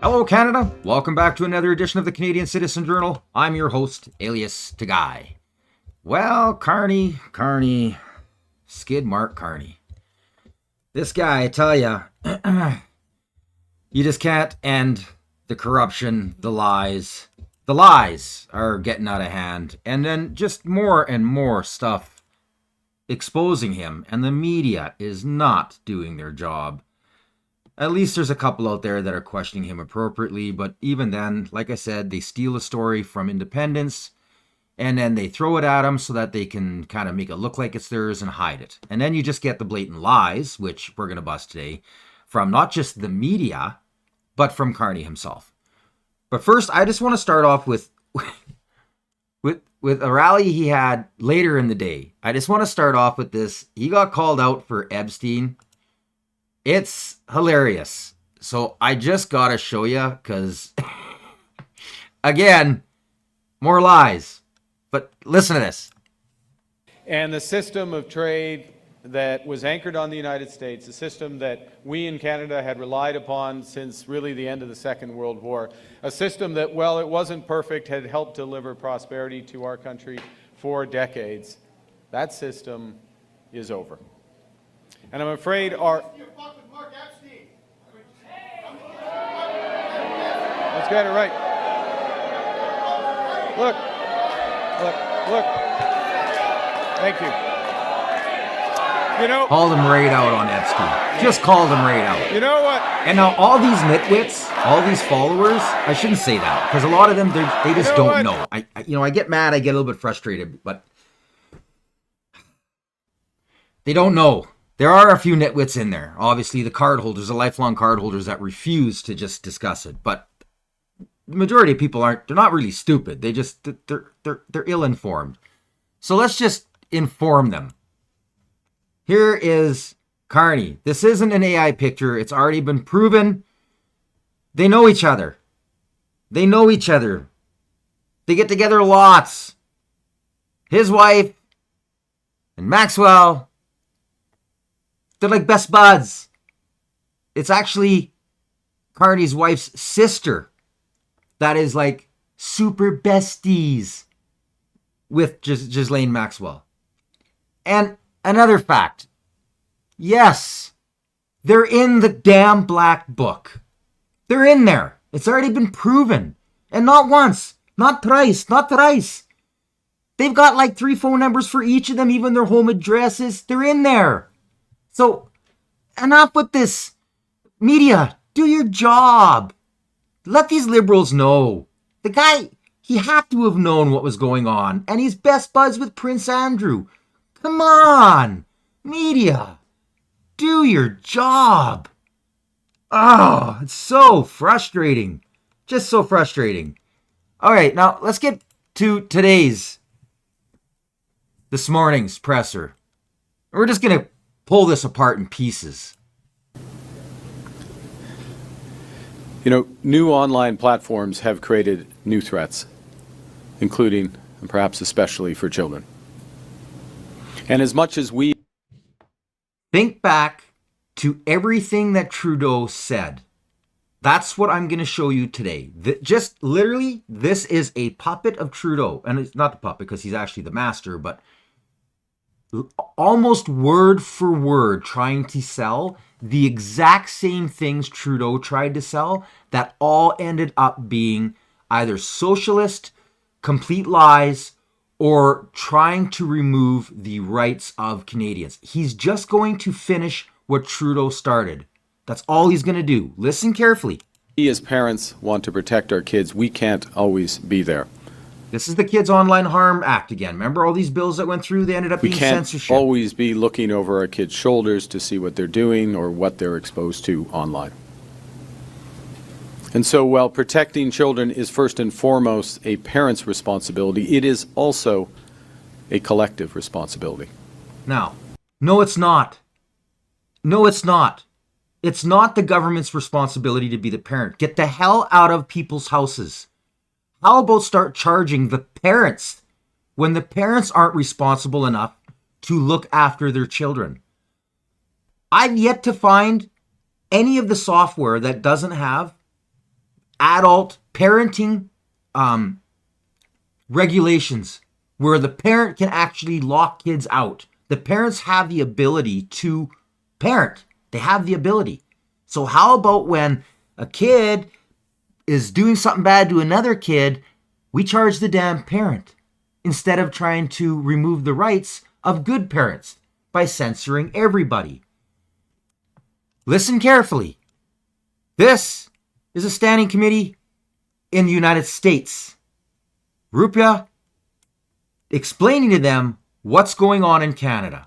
Hello, Canada. Welcome back to another edition of the Canadian Citizen Journal. I'm your host, alias Tagai. Well, Carney, Skid Mark Carney. This guy, I tell ya, you just can't end the corruption, the lies. The lies are getting out of hand. And then just more and more stuff exposing him. And the media is not doing their job. At least there's a couple out there that are questioning him appropriately, but even then, like I said, they steal a story from independents, and then they throw it at him so that they can kind of make it look like it's theirs and hide it. And then you just get the blatant lies, which we're going to bust today, from not just the media, but from Carney himself. But first, I just want to start off with a rally he had later in the day. I just want to start off with this. He got called out for Epstein. It's hilarious. So I just got to show you because, again, more lies. But listen to this. And the system of trade that was anchored on the United States, a system that we in Canada had relied upon since really the end of the Second World War, a system that, well, it wasn't perfect, had helped deliver prosperity to our country for decades. That system is over. And I'm afraid our... Let's get it right. Look. Thank you. You know... Called him right out on Epstein. Just called him right out. You know what? And now all these nitwits, all these followers, I shouldn't say that, because a lot of them, they just don't know. I get mad, I get a little bit frustrated, but they don't know. There are a few nitwits in there. Obviously, the cardholders, the lifelong cardholders that refuse to just discuss it. But the majority of people they're not really stupid. They're ill-informed. So let's just inform them. Here is Carney. This isn't an AI picture. It's already been proven. They know each other. They get together lots. His wife and Maxwell, they're like best buds. It's actually Carney's wife's sister that is like super besties with Ghislaine Maxwell. And another fact. Yes, they're in the damn black book. They're in there. It's already been proven. And not once, not twice, not thrice. They've got like 3 phone numbers for each of them, even their home addresses. They're in there. So, enough with this. Media, do your job. Let these liberals know. The guy, he had to have known what was going on. And he's best buds with Prince Andrew. Come on. Media, do your job. Oh, it's so frustrating. Just so frustrating. All right, now let's get to this morning's presser. We're just going to pull this apart in pieces. You know, new online platforms have created new threats, including, and perhaps especially, for children. And as much as we think back to everything that Trudeau said, that's what I'm going to show you today. Just literally, this is a puppet of Trudeau. And it's not the puppet because he's actually the master, but almost word for word trying to sell the exact same things Trudeau tried to sell that all ended up being either socialist, complete lies, or trying to remove the rights of Canadians. He's just going to finish what Trudeau started. That's all he's going to do. Listen carefully. We as parents want to protect our kids. We can't always be there. This is the Kids Online Harm Act again. Remember all these bills that went through? They ended up being censorship. We can't always be looking over our kids' shoulders to see what they're doing or what they're exposed to online. And so while protecting children is first and foremost a parent's responsibility, it is also a collective responsibility. Now, no, it's not. No, it's not. It's not the government's responsibility to be the parent. Get the hell out of people's houses. How about start charging the parents when the parents aren't responsible enough to look after their children? I've yet to find any of the software that doesn't have adult parenting regulations where the parent can actually lock kids out. The parents have the ability to parent. They have the ability. So how about when a kid is doing something bad to another kid, we charge the damn parent instead of trying to remove the rights of good parents by censoring everybody. Listen carefully. This is a standing committee in the United States. Rupia explaining to them what's going on in Canada.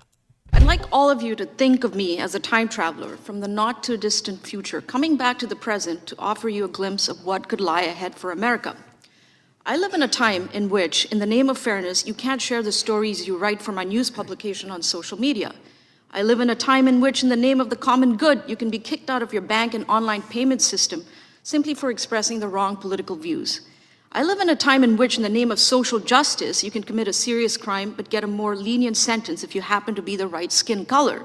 I'd like all of you to think of me as a time traveler from the not too distant future, coming back to the present to offer you a glimpse of what could lie ahead for America. I live in a time in which, in the name of fairness, you can't share the stories you write for my news publication on social media. I live in a time in which, in the name of the common good, you can be kicked out of your bank and online payment system simply for expressing the wrong political views. I live in a time in which, in the name of social justice, you can commit a serious crime but get a more lenient sentence if you happen to be the right skin color.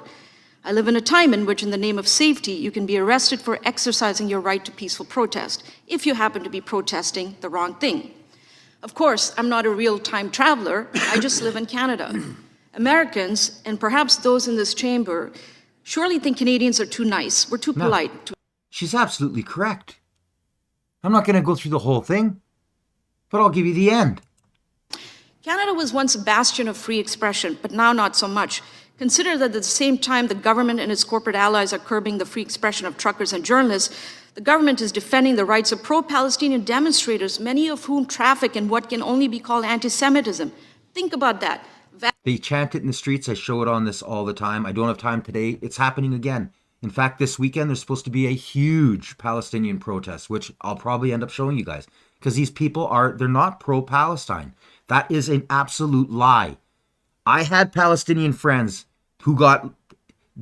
I live in a time in which, in the name of safety, you can be arrested for exercising your right to peaceful protest if you happen to be protesting the wrong thing. Of course, I'm not a real time traveler, I just live in Canada. Americans, and perhaps those in this chamber, surely think Canadians are too nice, we're too polite. She's absolutely correct. I'm not going to go through the whole thing, but I'll give you the end. Canada was once a bastion of free expression, but now not so much. Consider that at the same time the government and its corporate allies are curbing the free expression of truckers and journalists, the government is defending the rights of pro-Palestinian demonstrators, many of whom traffic in what can only be called anti-Semitism. Think about that. They chant it in the streets. I show it on this all the time. I don't have time today. It's happening again. In fact, this weekend, there's supposed to be a huge Palestinian protest, which I'll probably end up showing you guys. Because these people they're not pro-Palestine. That is an absolute lie. I had Palestinian friends who got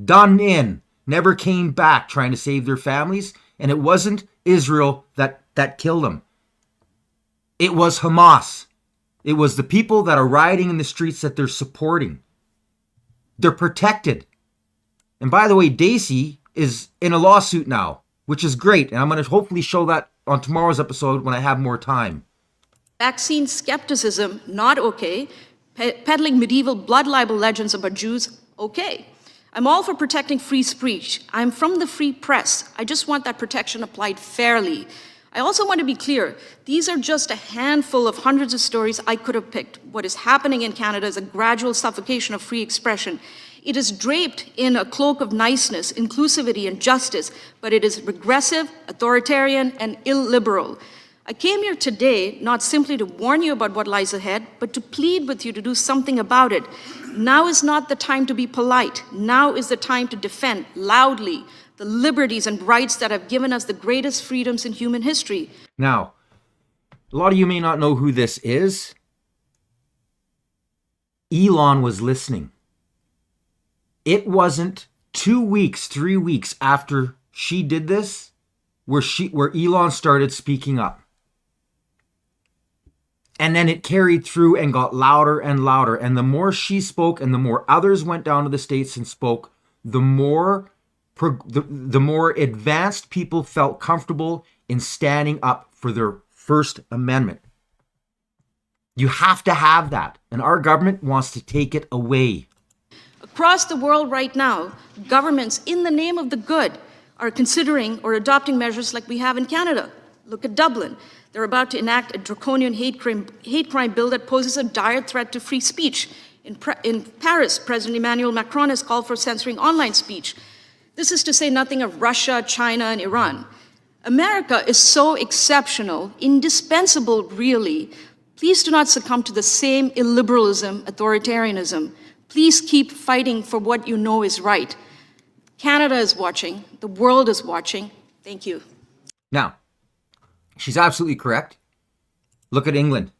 done in, never came back trying to save their families. And it wasn't Israel that killed them. It was Hamas. It was the people that are rioting in the streets that they're supporting. They're protected. And by the way, Daisy is in a lawsuit now, which is great. And I'm going to hopefully show that on tomorrow's episode when I have more time. Vaccine skepticism, not okay. Peddling medieval blood libel legends about Jews, okay. I'm all for protecting free speech. I'm from the free press. I just want that protection applied fairly. I also want to be clear, these are just a handful of hundreds of stories I could have picked. What is happening in Canada is a gradual suffocation of free expression. It is draped in a cloak of niceness, inclusivity, and justice, but it is regressive, authoritarian, and illiberal. I came here today not simply to warn you about what lies ahead, but to plead with you to do something about it. Now is not the time to be polite. Now is the time to defend loudly the liberties and rights that have given us the greatest freedoms in human history. Now, a lot of you may not know who this is. Elon was listening. It wasn't 2 weeks, 3 weeks after she did this where Elon started speaking up. And then it carried through and got louder and louder. And the more she spoke and the more others went down to the States and spoke, the more advanced people felt comfortable in standing up for their First Amendment. You have to have that. And our government wants to take it away. Across the world right now, governments, in the name of the good, are considering or adopting measures like we have in Canada. Look at Dublin. They're about to enact a draconian hate crime bill that poses a dire threat to free speech. In Paris, President Emmanuel Macron has called for censoring online speech. This is to say nothing of Russia, China, and Iran. America is so exceptional, indispensable, really. Please do not succumb to the same illiberalism, authoritarianism. Please keep fighting for what you know is right. Canada is watching. The world is watching. Thank you. Now, she's absolutely correct. Look at England.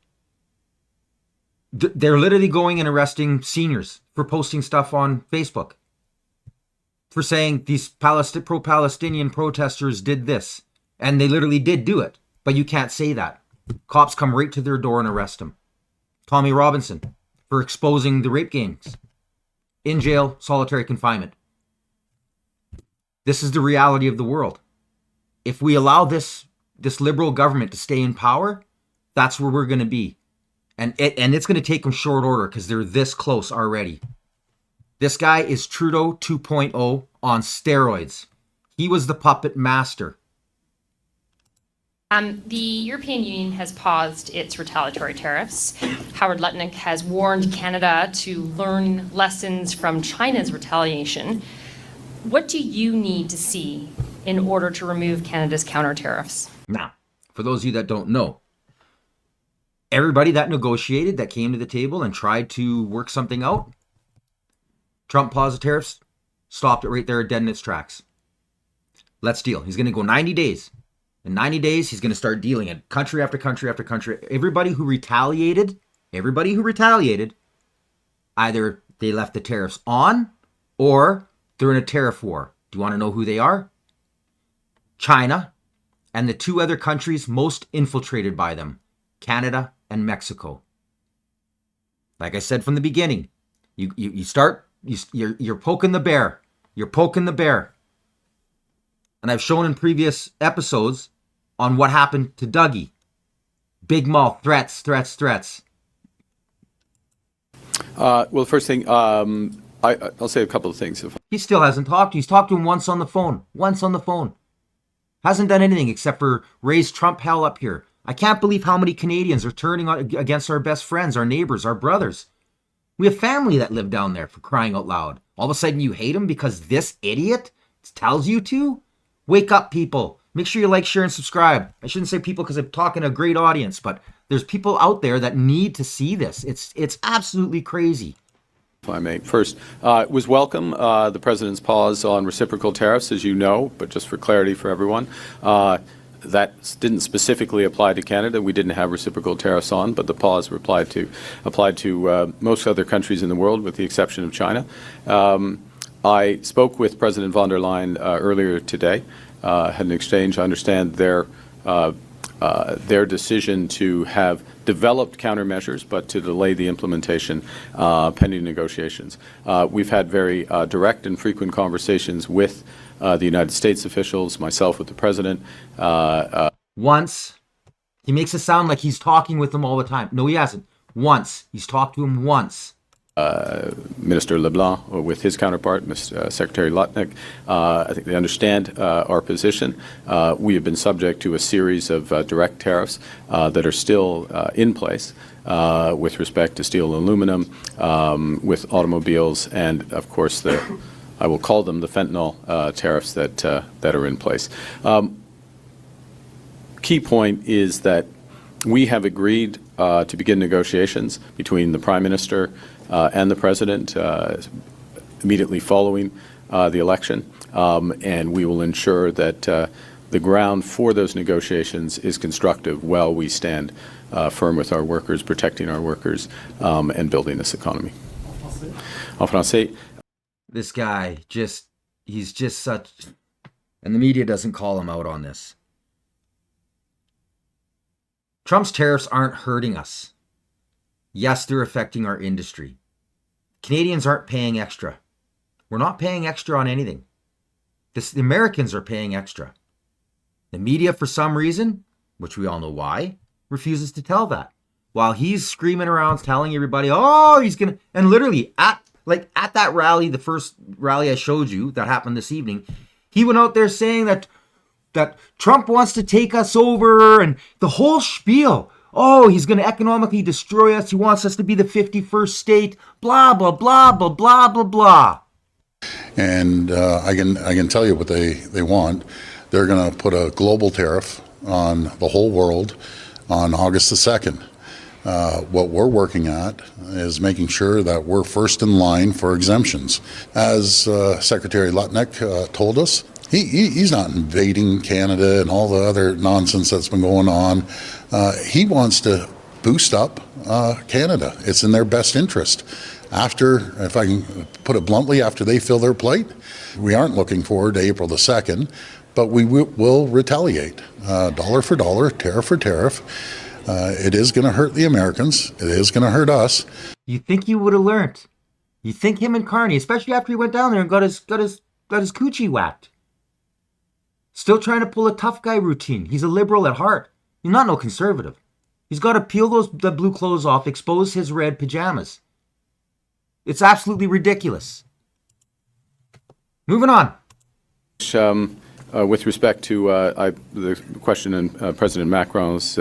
They're literally going and arresting seniors for posting stuff on Facebook, for saying these pro-Palestinian protesters did this. And they literally did do it. But you can't say that. Cops come right to their door and arrest them. Tommy Robinson for exposing the rape gangs. In jail, solitary confinement. This is the reality of the world. If we allow this this liberal government to stay in power, that's where we're going to be. And it's going to take them short order because they're this close already. This guy is Trudeau 2.0 on steroids. He was the puppet master. The European Union has paused its retaliatory tariffs. Howard Lutnick has warned Canada to learn lessons from China's retaliation. What do you need to see in order to remove Canada's counter tariffs? Now, for those of you that don't know, everybody that negotiated, that came to the table and tried to work something out, Trump paused the tariffs, stopped it right there dead in its tracks. Let's deal. He's going to go 90 days. In 90 days, he's going to start dealing it country after country after country. Everybody who retaliated, either they left the tariffs on or they're in a tariff war. Do you want to know who they are? China and the two other countries most infiltrated by them, Canada and Mexico. Like I said from the beginning, you're poking the bear. You're poking the bear. And I've shown in previous episodes on what happened to Dougie. Big mouth, threats. Well, first thing, I'll say a couple of things. He still hasn't talked. He's talked to him once on the phone. Hasn't done anything except for raise Trump hell up here. I can't believe how many Canadians are turning against our best friends, our neighbors, our brothers. We have family that live down there, for crying out loud. All of a sudden you hate him because this idiot tells you to? Wake up, people. Make sure you like, share, and subscribe. I shouldn't say people because I'm talking to a great audience, but there's people out there that need to see this. It's absolutely crazy. If I may. First, it was welcome, the President's pause on reciprocal tariffs, as you know, but just for clarity for everyone, that didn't specifically apply to Canada. We didn't have reciprocal tariffs on, but the pause applied to most other countries in the world, with the exception of China. I spoke with President von der Leyen earlier today, had an exchange. I understand their decision to have developed countermeasures, but to delay the implementation pending negotiations. We've had very direct and frequent conversations with the United States officials, myself with the President. Once. He makes it sound like he's talking with them all the time. No, he hasn't. Once. He's talked to him once. Minister LeBlanc with his counterpart, Secretary Lutnick. I think they understand our position. We have been subject to a series of direct tariffs that are still in place with respect to steel and aluminum, with automobiles, and of course I will call them the fentanyl tariffs that are in place. Key point is that we have agreed to begin negotiations between the Prime Minister and the President immediately following the election, and we will ensure that the ground for those negotiations is constructive while we stand firm with our workers, protecting our workers, and building this economy. En français. This guy, he's just such... And the media doesn't call him out on this. Trump's tariffs aren't hurting us. Yes, they're affecting our industry. Canadians aren't paying extra. We're not paying extra on anything. The Americans are paying extra. The media, for some reason, which we all know why, refuses to tell that. While he's screaming around telling everybody, oh, he's going to... And literally, at that rally, the first rally I showed you that happened this evening, he went out there saying that Trump wants to take us over and the whole spiel. Oh, he's going to economically destroy us. He wants us to be the 51st state. Blah, blah, blah, blah, blah, blah, blah. And I can tell you what they want. They're going to put a global tariff on the whole world on August the 2nd. What we're working at is making sure that we're first in line for exemptions. As Secretary Lutnick told us, he's not invading Canada and all the other nonsense that's been going on. He wants to boost up Canada. It's in their best interest. After, if I can put it bluntly, after they fill their plate, we aren't looking forward to April the 2nd, but we will retaliate. Dollar for dollar, tariff for tariff. It is going to hurt the Americans. It is going to hurt us. You think you would have learned? You think him and Carney, especially after he went down there and got his coochie whacked? Still trying to pull a tough guy routine. He's a liberal at heart. He's not no conservative. He's got to peel the blue clothes off, expose his red pajamas. It's absolutely ridiculous. Moving on. With respect to the question in President Macron's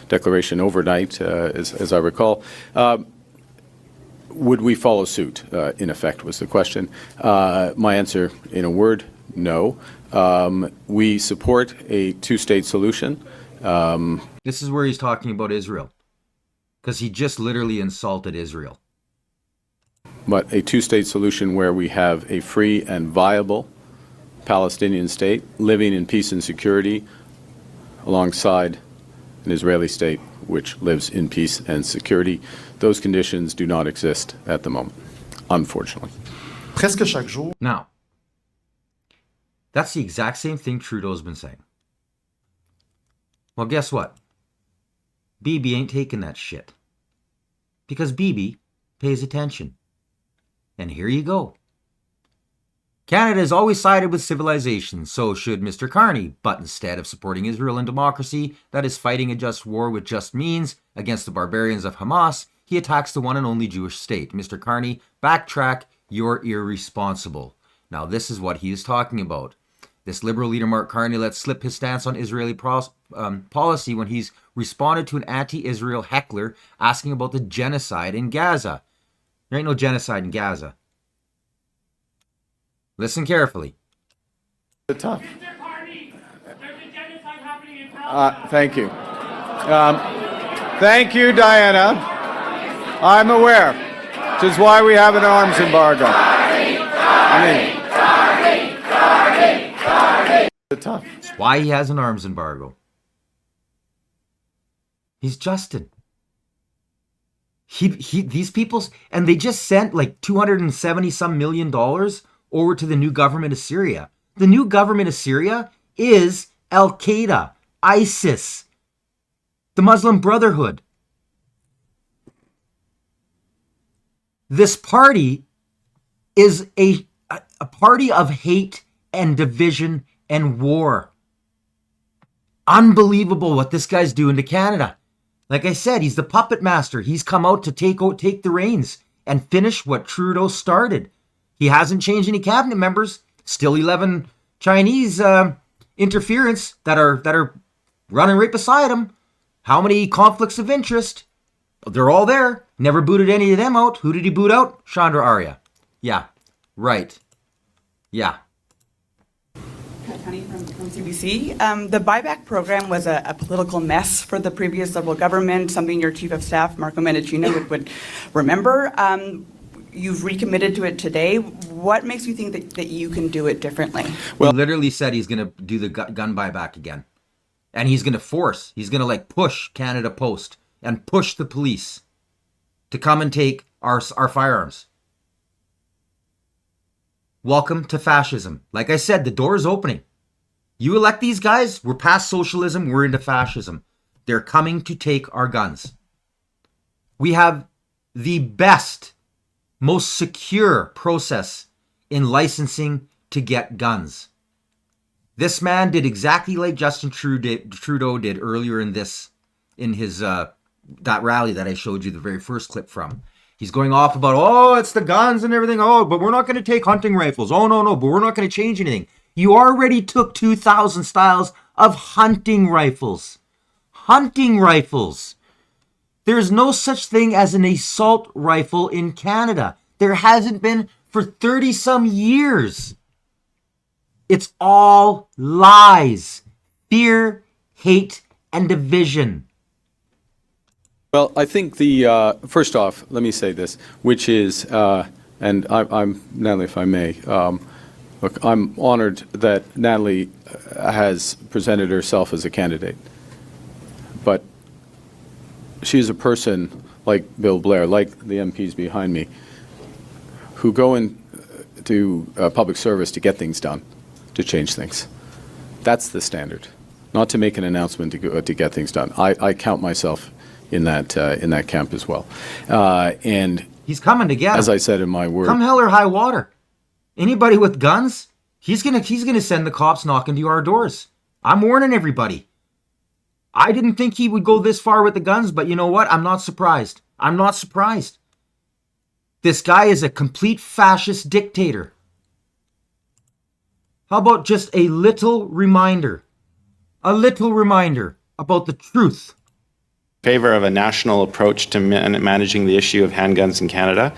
declaration overnight, as I recall, would we follow suit, in effect, was the question. My answer, in a word, no. We support a two-state solution. This is where he's talking about Israel. Because he just literally insulted Israel. But a two-state solution where we have a free and viable Palestinian state living in peace and security alongside an Israeli state which lives in peace and security. Those conditions do not exist at the moment, unfortunately. Presque chaque jour. Now, that's the exact same thing Trudeau's been saying. Well, guess what? Bibi ain't taking that shit. Because Bibi pays attention. And here you go. Canada has always sided with civilization, so should Mr. Carney, but instead of supporting Israel and democracy that is fighting a just war with just means against the barbarians of Hamas, he attacks the one and only Jewish state. Mr. Carney, backtrack, you're irresponsible. Now this is what he is talking about. This liberal leader Mark Carney lets slip his stance on Israeli policy when he's responded to an anti-Israel heckler asking about the genocide in Gaza. There ain't no genocide in Gaza. Listen carefully. Tough. Mr. Carney, there's a genocide happening in Palestine. Thank you. Thank you, Diana. I'm aware, which is why we have an arms embargo. Tough. That's why he has an arms embargo. He's Justin. These people, and they just sent like $270 million over to the new government of Syria. The new government of Syria is Al-Qaeda, ISIS, the Muslim Brotherhood. This party is a party of hate and division and war. Unbelievable what this guy's doing to Canada. Like I said, he's the puppet master. He's come out to take the reins and finish what Trudeau started. He hasn't changed any cabinet members. Still 11 Chinese interference that are running right beside him. How many conflicts of interest? They're all there. Never booted any of them out. Who did he boot out? Chandra Arya. Yeah, right. Yeah. Connie from CBC. The buyback program was a political mess for the previous Liberal government, something your Chief of Staff, Marco Mendicino, would remember. You've recommitted to it today. What makes you think that you can do it differently? Well, he literally said he's going to do the gun buyback again. And he's going to push Canada Post and push the police to come and take our firearms. Welcome to fascism. Like I said, the door is opening. You elect these guys, we're past socialism, we're into fascism. They're coming to take our guns. We have the best, most secure process in licensing to get guns. This man did exactly like Justin Trudeau did earlier in his that rally that I showed you the very first clip from. He's going off about, oh, it's the guns and everything. Oh, but we're not going to take hunting rifles. Oh, no, but we're not going to change anything. You already took 2,000 styles of hunting rifles. Hunting rifles. There's no such thing as an assault rifle in Canada. There hasn't been for 30-some years. It's all lies. Fear, hate, and division. Well, I think first off, let me say this, which is, and I'm Natalie, if I may, look, I'm honored that Natalie has presented herself as a candidate, but she is a person like Bill Blair, like the MPs behind me, who go into public service to get things done, to change things. That's the standard, not to make an announcement to get things done. I count myself in that camp as well. And he's coming together. As I said in my word, come hell or high water. Anybody with guns, He's gonna send the cops knocking to our doors. I'm warning everybody. I didn't think he would go this far with the guns, but you know what? I'm not surprised. I'm not surprised. This guy is a complete fascist dictator. How about just a little reminder about the truth? Favor of a national approach to managing the issue of handguns in Canada.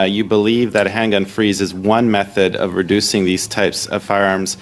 You believe that a handgun freeze is one method of reducing these types of firearms.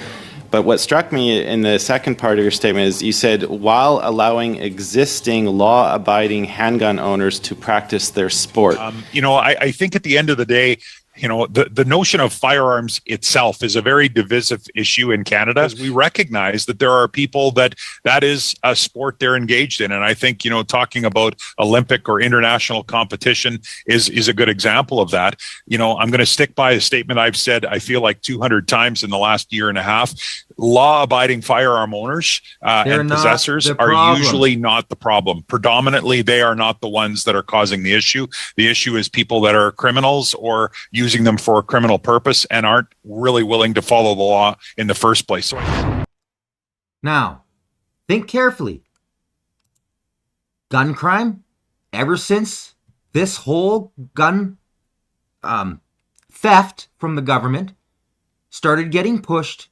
But what struck me in the second part of your statement is you said, while allowing existing law-abiding handgun owners to practice their sport. I think at the end of the day, the notion of firearms itself is a very divisive issue in Canada, as we recognize that there are people that is a sport they're engaged in. And I think, talking about Olympic or international competition is a good example of that. I'm going to stick by a statement I've said, I feel like 200 times in the last year and a half. Law-abiding firearm owners and possessors are usually not the problem. Predominantly, they are not the ones that are causing the issue. The issue is people that are criminals or using them for a criminal purpose and aren't really willing to follow the law in the first place. Now, think carefully. Gun crime, ever since this whole gun theft from the government started getting pushed,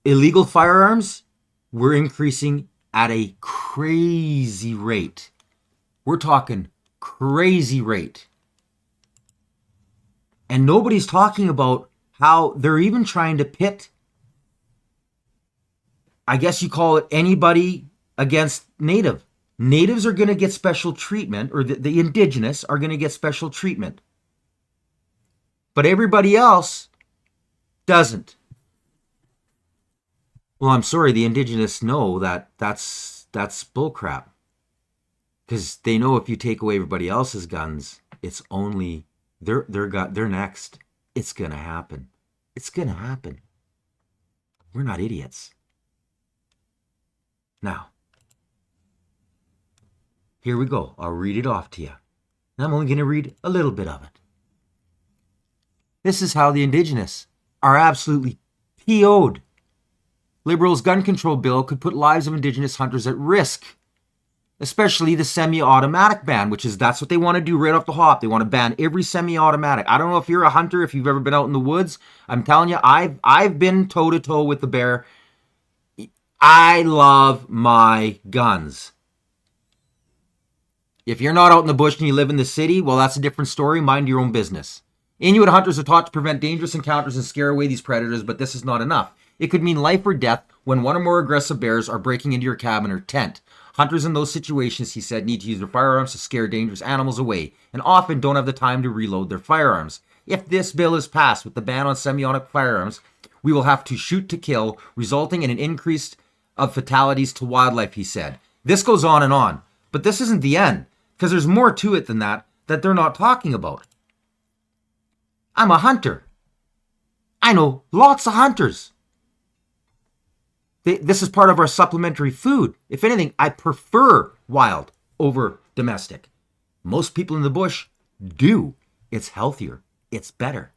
illegal firearms were increasing at a crazy rate. We're talking crazy rate. And nobody's talking about how they're even trying to pit, I guess you call it, anybody against Native. Natives are going to get special treatment, or the Indigenous are going to get special treatment. But everybody else doesn't. Well, I'm sorry, the Indigenous know that that's bullcrap. Because they know if you take away everybody else's guns, it's only they're next. It's gonna happen. It's gonna happen. We're not idiots. Now, here we go. I'll read it off to you. I'm only gonna read a little bit of it. This is how the Indigenous are absolutely PO'd. Liberals' gun control bill could put lives of Indigenous hunters at risk, especially the semi-automatic ban, that's what they want to do right off the hop. They want to ban every semi-automatic. I don't know if you're a hunter, if you've ever been out in the woods. I'm telling you, I've been toe-to-toe with the bear. I love my guns. If you're not out in the bush and you live in the city, well, that's a different story. Mind your own business. Inuit hunters are taught to prevent dangerous encounters and scare away these predators, but this is not enough. It could mean life or death when one or more aggressive bears are breaking into your cabin or tent. Hunters in those situations, he said, need to use their firearms to scare dangerous animals away, and often don't have the time to reload their firearms. If this bill is passed with the ban on semi-automatic firearms, we will have to shoot to kill, resulting in an increase of fatalities to wildlife, he said. This goes on, but this isn't the end, because there's more to it than that they're not talking about. I'm a hunter. I know lots of hunters. This is part of our supplementary food. If anything, I prefer wild over domestic. Most people in the bush do. It's healthier. It's better.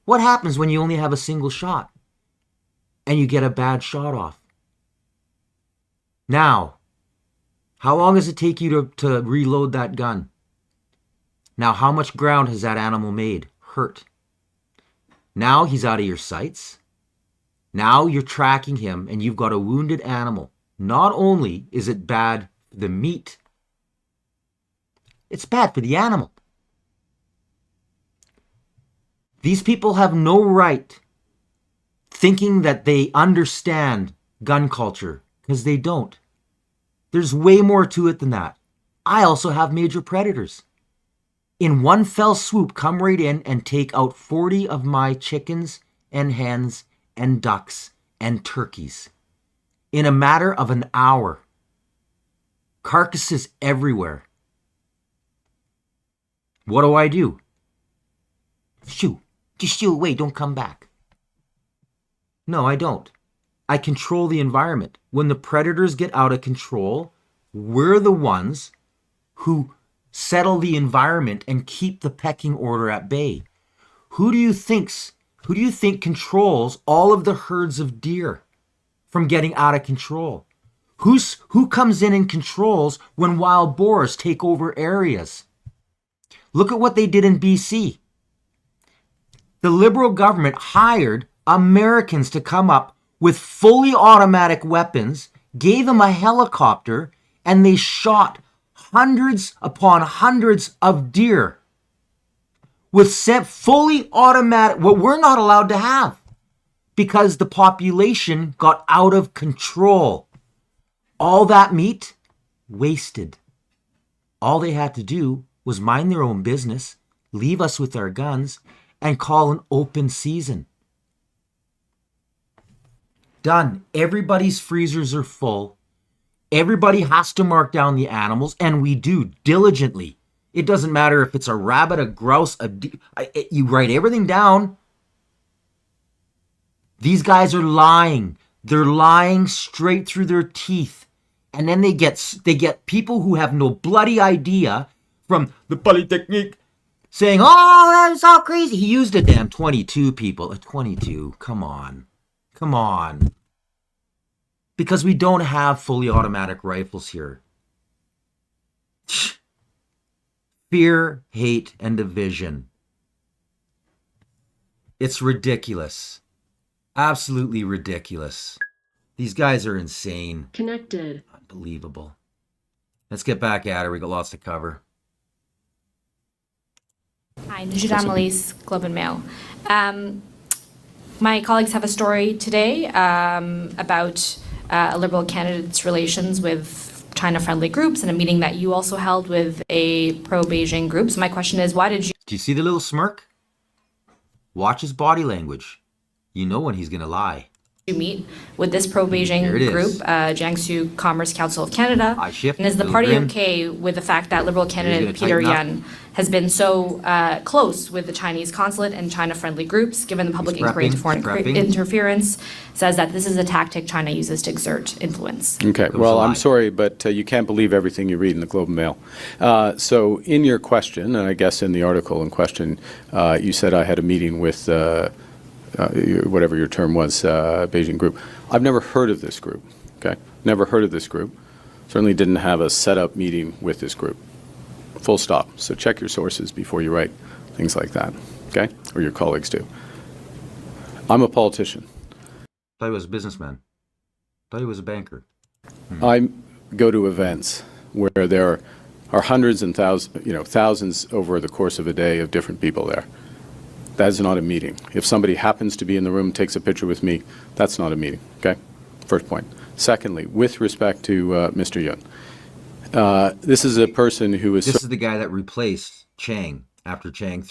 What happens when you only have a single shot and you get a bad shot off? Now, how long does it take you to reload that gun? Now, how much ground has that animal made? Hurt. Now he's out of your sights. Now you're tracking him and you've got a wounded animal. Not only is it bad for the meat, it's bad for the animal. These people have no right thinking that they understand gun culture, because they don't. There's way more to it than that. I also have major predators. In one fell swoop, come right in and take out 40 of my chickens and hens and ducks and turkeys in a matter of an hour. Carcasses everywhere. What do? Shoo. Just shoo away, don't come back. No, I don't. I control the environment. When the predators get out of control, we're the ones who settle the environment and keep the pecking order at bay. Who do you think's Who do you think controls all of the herds of deer from getting out of control? Who comes in and controls when wild boars take over areas? Look at what they did in BC. The Liberal government hired Americans to come up with fully automatic weapons, gave them a helicopter, and they shot hundreds upon hundreds of deer with fully automatic, what we're not allowed to have, because the population got out of control. All that meat, wasted. All they had to do was mind their own business, leave us with our guns, and call an open season. Done. Everybody's freezers are full. Everybody has to mark down the animals, and we do diligently. It doesn't matter if it's a rabbit, a grouse, you write everything down. These guys are lying. They're lying straight through their teeth. And then they get people who have no bloody idea from the Polytechnique saying, oh, that's all crazy. He used a damn 22 people. A 22. Come on. Come on. Because we don't have fully automatic rifles here. Fear, hate, and division. It's ridiculous. Absolutely ridiculous. These guys are insane. Connected. Unbelievable. Let's get back at her. We got lots to cover. Hi, Nujida Malise, Globe and Mail. My colleagues have a story today about a Liberal candidate's relations with China-friendly groups and a meeting that you also held with a pro-Beijing group. So my question is, why did you... Do you see the little smirk? Watch his body language. You know when he's going to lie. You meet with this pro-Beijing group, Jiangsu Commerce Council of Canada, and is the party okay with the fact that Liberal candidate Peter Yan has been so close with the Chinese consulate and China-friendly groups, given the public inquiry into foreign interference, says that this is a tactic China uses to exert influence? Okay, well, I'm sorry, but you can't believe everything you read in the Globe and Mail. So in your question, and I guess in the article in question, you said I had a meeting with whatever your term was, Beijing group. I've never heard of this group, okay? Never heard of this group. Certainly didn't have a set-up meeting with this group. Full stop. So check your sources before you write things like that, okay? Or your colleagues do. I'm a politician. Thought he was a businessman. Thought he was a banker. I go to events where there are hundreds and thousands over the course of a day of different people there. That is not a meeting. If somebody happens to be in the room, takes a picture with me, that's not a meeting, okay? First point. Secondly, with respect to Mr. Yun, this is a person who is... This is the guy that replaced Chang after Chang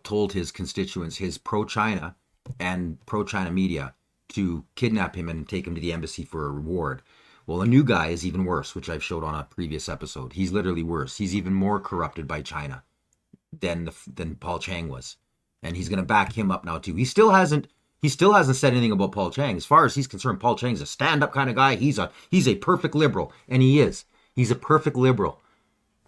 told his constituents, his pro-China and pro-China media, to kidnap him and take him to the embassy for a reward. Well, a new guy is even worse, which I've showed on a previous episode. He's literally worse. He's even more corrupted by China than Paul Chang was. And he's going to back him up now too. He still hasn't said anything about Paul Chang. As far as he's concerned, Paul Chang's a stand-up kind of guy. He's a perfect liberal, and he is. He's a perfect liberal.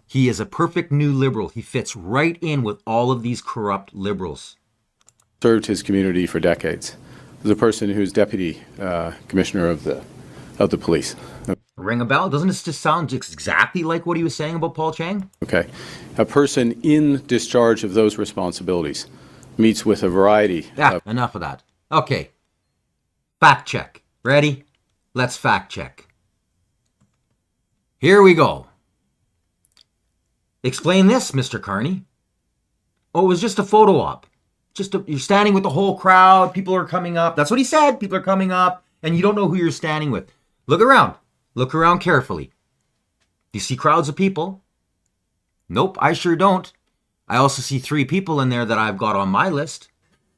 He is a perfect new liberal. He fits right in with all of these corrupt liberals. Served his community for decades. There's a person who's deputy commissioner of the police. Ring a bell? Doesn't this just sound exactly like what he was saying about Paul Chang? Okay. A person in discharge of those responsibilities meets with a variety of... Enough of that. Okay. Fact check. Ready? Let's fact check. Here we go. Explain this, Mr. Carney. Oh, it was just a photo op. You're standing with the whole crowd. People are coming up. That's what he said. People are coming up, and you don't know who you're standing with. Look around. Look around carefully. Do you see crowds of people? Nope, I sure don't. I also see 3 people in there that I've got on my list.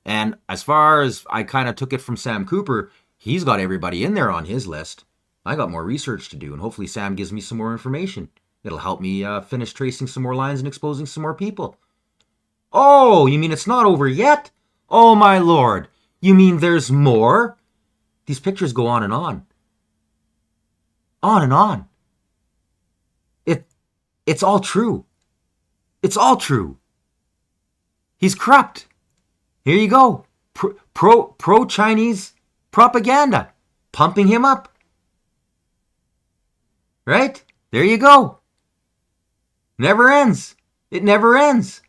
And as far as I kind of took it from Sam Cooper, he's got everybody in there on his list. I got more research to do, and hopefully Sam gives me some more information. It'll help me finish tracing some more lines and exposing some more people. Oh, you mean it's not over yet? Oh, my lord. You mean there's more? These pictures go on and on. On and on. It's all true. It's all true. He's corrupt. Here you go. pro-Chinese propaganda, pumping him up. Right? There you go. Never ends. It never ends.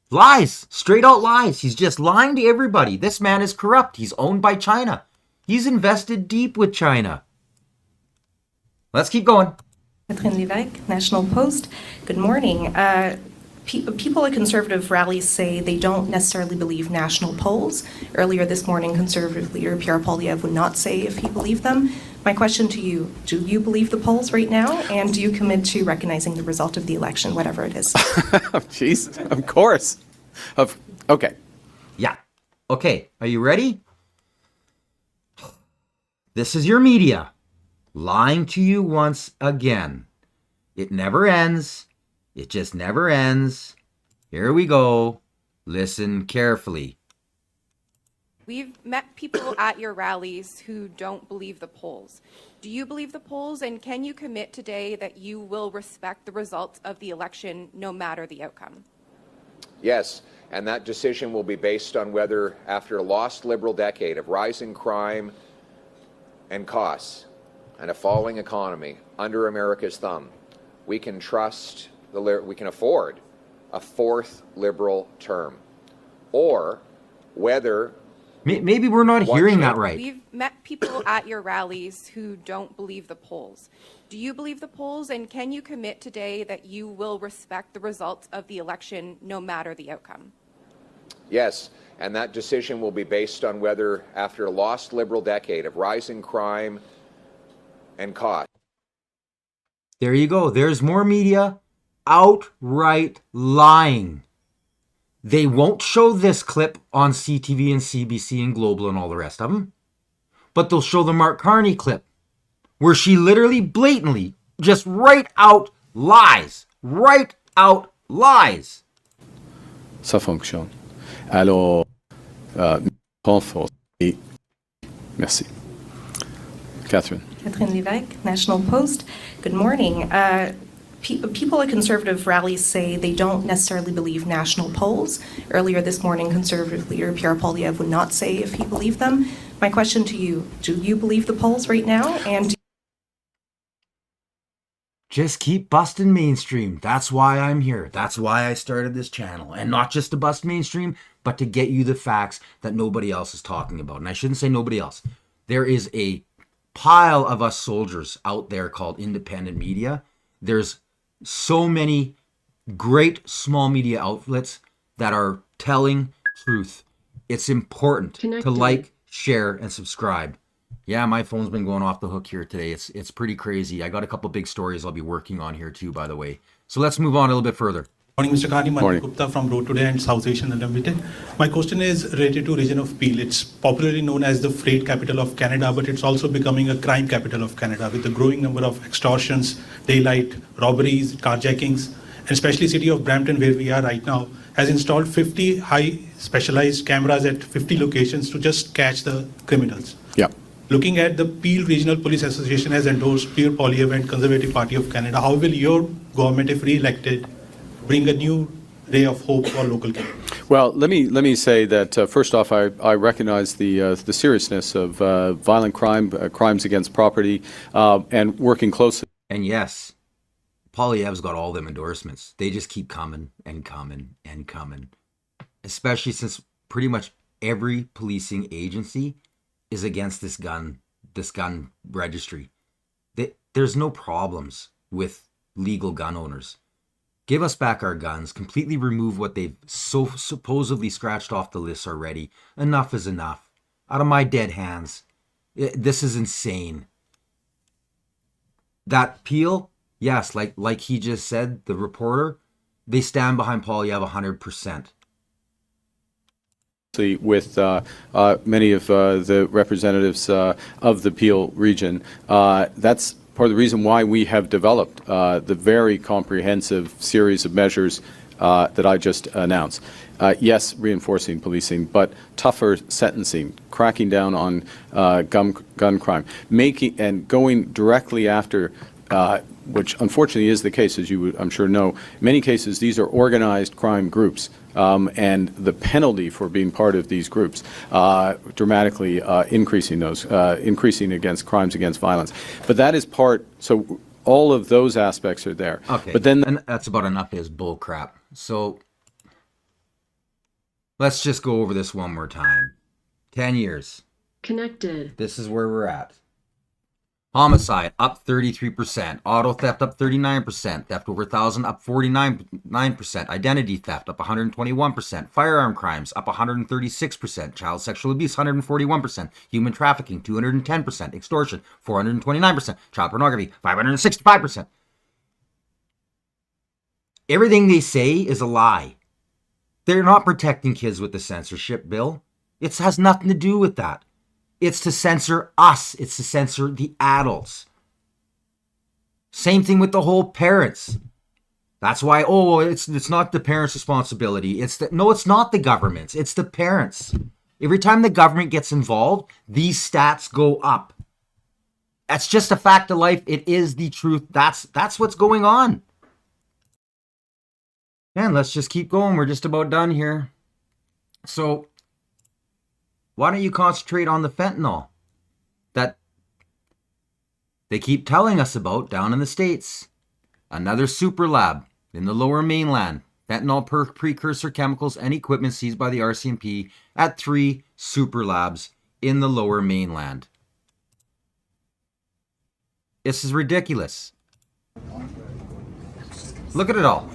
Lies. Straight out lies. He's just lying to everybody. This man is corrupt. He's owned by China. He's invested deep with China. Let's keep going. Catherine Lévesque, National Post. Good morning. People at conservative rallies say they don't necessarily believe national polls. Earlier this morning, conservative leader Pierre Poilievre would not say if he believed them. My question to you, do you believe the polls right now? And do you commit to recognizing the result of the election, whatever it is? Jeez, of course. Okay. Yeah. Okay, are you ready? This is your media lying to you once again. It never ends. It just never ends. Here we go. Listen carefully. We've met people at your rallies who don't believe the polls. Do you believe the polls, and can you commit today that you will respect the results of the election no matter the outcome? Yes, and that decision will be based on whether, after a lost Liberal decade of rising crime and costs and a falling economy under America's thumb, we can afford a fourth Liberal term, or whether maybe we're not hearing that right. We've met people at your rallies who don't believe the polls. Do you believe the polls, and can you commit today that you will respect the results of the election no matter the outcome? Yes, and that decision will be based on whether, after a lost Liberal decade of rising crime and cost. There you go. There's more media outright lying. They won't show this clip on CTV and CBC and Global and all the rest of them, but they'll show the Mark Carney clip where she literally blatantly just right out lies. Right out lies. Ça fonctionne. Alors, renforce. Merci. Catherine. Catherine Lévesque, National Post. Good morning. People at conservative rallies say they don't necessarily believe national polls. Earlier this morning, conservative leader Pierre Poilievre would not say if he believed them. My question to you, do you believe the polls right now? And just keep busting mainstream. That's why I'm here. That's why I started this channel. And not just to bust mainstream, but to get you the facts that nobody else is talking about. And I shouldn't say nobody else. There is a pile of us soldiers out there called independent media. There's so many great small media outlets that are telling truth. It's important to like, share, and subscribe. Yeah, my phone's been going off the hook here today. It's pretty crazy. I got a couple big stories I'll be working on here too, by the way. So let's move on a little bit further. Morning, Mr. Carney. Mani Gupta from Road Today and South Asian Unlimited. My question is related to region of Peel. It's popularly known as the freight capital of Canada, but it's also becoming a crime capital of Canada with a growing number of extortions, daylight, robberies, carjackings, and especially city of Brampton, where we are right now, has installed 50 high specialized cameras at 50 locations to just catch the criminals. Yeah. Looking at the Peel Regional Police Association has endorsed Pierre Poilievre and Conservative Party of Canada. How will your government, if re-elected, bring a new ray of hope for local Canada? Well, let me say that first off, I recognize the seriousness of violent crime, crimes against property, and working closely. And yes, Poilievre's got all them endorsements. They just keep coming and coming and coming, especially since pretty much every policing agency is against this gun registry. There's no problems with legal gun owners. Give us back our guns, completely remove what they've so supposedly scratched off the list already. Enough is enough. Out of my dead hands. This is insane. That Peel, yes, like he just said, the reporter, they stand behind Poilievre 100%. With many of the representatives of the Peel region. That's part of the reason why we have developed the very comprehensive series of measures that I just announced. Yes, reinforcing policing, but tougher sentencing, cracking down on gun crime, making and going directly after which unfortunately is the case, as you would, I'm sure, know. In many cases, these are organized crime groups, and the penalty for being part of these groups dramatically increasing against crimes against violence. But that is part. So all of those aspects are there. Okay, but then and that's about enough is bull crap. So let's just go over this one more time. 10 years. Connected. This is where we're at. Homicide up 33%, auto theft up 39%, theft over 1,000 up 49%, identity theft up 121%, firearm crimes up 136%, child sexual abuse 141%, human trafficking 210%, extortion 429%, child pornography 565%. Everything they say is a lie. They're not protecting kids with the censorship bill. It has nothing to do with that. It's to censor us. It's to censor the adults. Same thing with the whole parents. That's why, it's not the parents' responsibility. It's not the government's. It's the parents. Every time the government gets involved, these stats go up. That's just a fact of life. It is the truth. That's what's going on. And let's just keep going. We're just about done here. So, why don't you concentrate on the fentanyl that they keep telling us about down in the States? Another super lab in the lower mainland. Fentanyl precursor chemicals and equipment seized by the RCMP at 3 super labs in the lower mainland. This is ridiculous. Look at it all.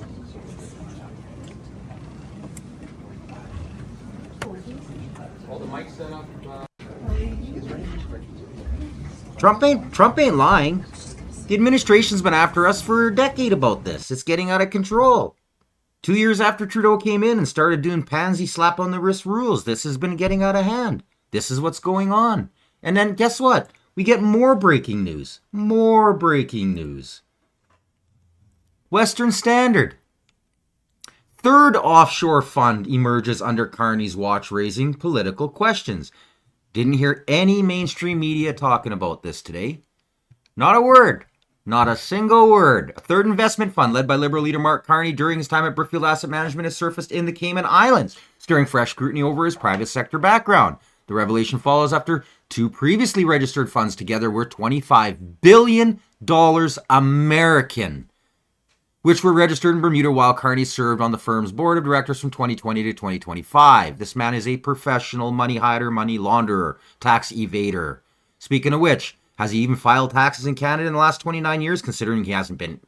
Trump ain't lying. The administration's been after us for a decade about this. It's getting out of control. 2 years after Trudeau came in and started doing pansy slap on the wrist rules, this has been getting out of hand. This is what's going on. And then guess what? We get more breaking news. More breaking news. Western Standard. Third offshore fund emerges under Carney's watch, raising political questions. Didn't hear any mainstream media talking about this today. Not a word. Not a single word. A third investment fund led by Liberal leader Mark Carney during his time at Brookfield Asset Management has surfaced in the Cayman Islands, stirring fresh scrutiny over his private sector background. The revelation follows after 2 previously registered funds together worth $25 billion American, which were registered in Bermuda while Carney served on the firm's board of directors from 2020 to 2025. This man is a professional money hider, money launderer, tax evader. Speaking of which, has he even filed taxes in Canada in the last 29 years, considering he hasn't been,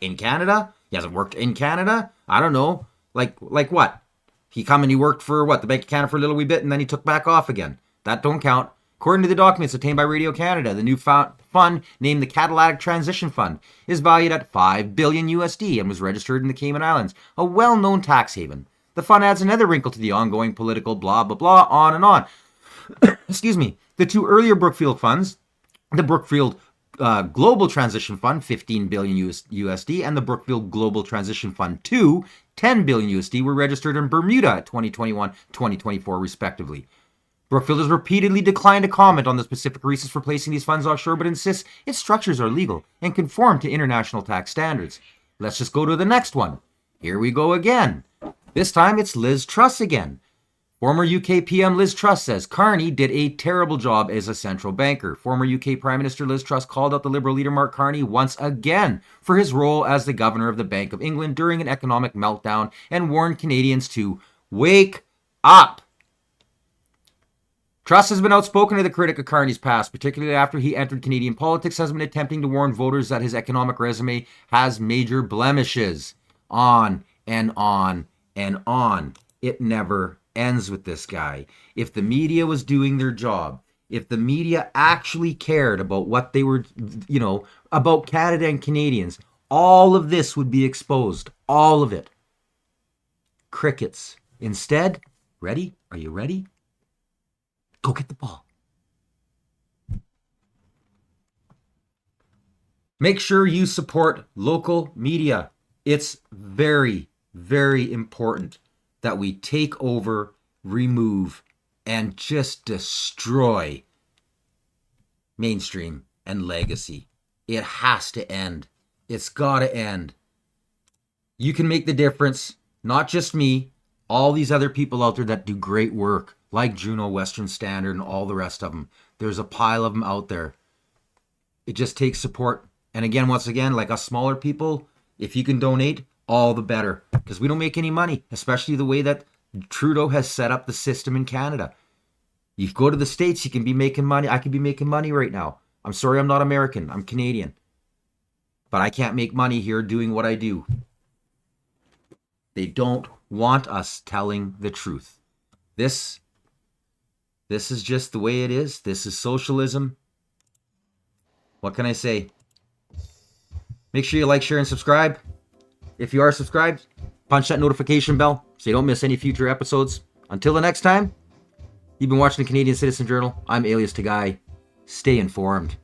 in Canada? He hasn't worked in Canada? I don't know. Like what? He come and he worked for, the Bank of Canada for a little wee bit, and then he took back off again. That don't count. According to the documents obtained by Radio Canada, the new fund, named the Catalytic Transition Fund, is valued at $5 billion USD and was registered in the Cayman Islands, a well-known tax haven. The fund adds another wrinkle to the ongoing political blah, blah, blah, on and on. Excuse me. The 2 earlier Brookfield funds, the Brookfield Global Transition Fund, $15 billion USD, and the Brookfield Global Transition Fund 2, $10 billion USD, were registered in Bermuda 2021-2024, respectively. Brookfield has repeatedly declined to comment on the specific reasons for placing these funds offshore, but insists its structures are legal and conform to international tax standards. Let's just go to the next one. Here we go again. This time it's Liz Truss again. Former UK PM Liz Truss says Carney did a terrible job as a central banker. Former UK Prime Minister Liz Truss called out the Liberal leader Mark Carney once again for his role as the governor of the Bank of England during an economic meltdown and warned Canadians to wake up. Truss has been outspoken as a critic of Carney's past, particularly after he entered Canadian politics, has been attempting to warn voters that his economic resume has major blemishes. On and on and on. It never ends with this guy. If the media was doing their job, if the media actually cared about what they were, about Canada and Canadians, all of this would be exposed. All of it. Crickets. Instead, ready? Are you ready? Go get the ball. Make sure you support local media. It's very, very important that we take over, remove, and just destroy mainstream and legacy. It has to end. It's gotta end. You can make the difference. Not just me. All these other people out there that do great work, like Juno, Western Standard, and all the rest of them. There's a pile of them out there. It just takes support. And again, once again, like us smaller people, if you can donate, all the better. Because we don't make any money, especially the way that Trudeau has set up the system in Canada. You go to the States, you can be making money. I could be making money right now. I'm sorry I'm not American. I'm Canadian. But I can't make money here doing what I do. They don't want us telling the truth. This is just the way it is. This is socialism. What can I say? Make sure you like, share, and subscribe. If you are subscribed, punch that notification bell so you don't miss any future episodes. Until the next time, you've been watching the Canadian Citizen Journal. I'm Alias Tagai. Stay informed.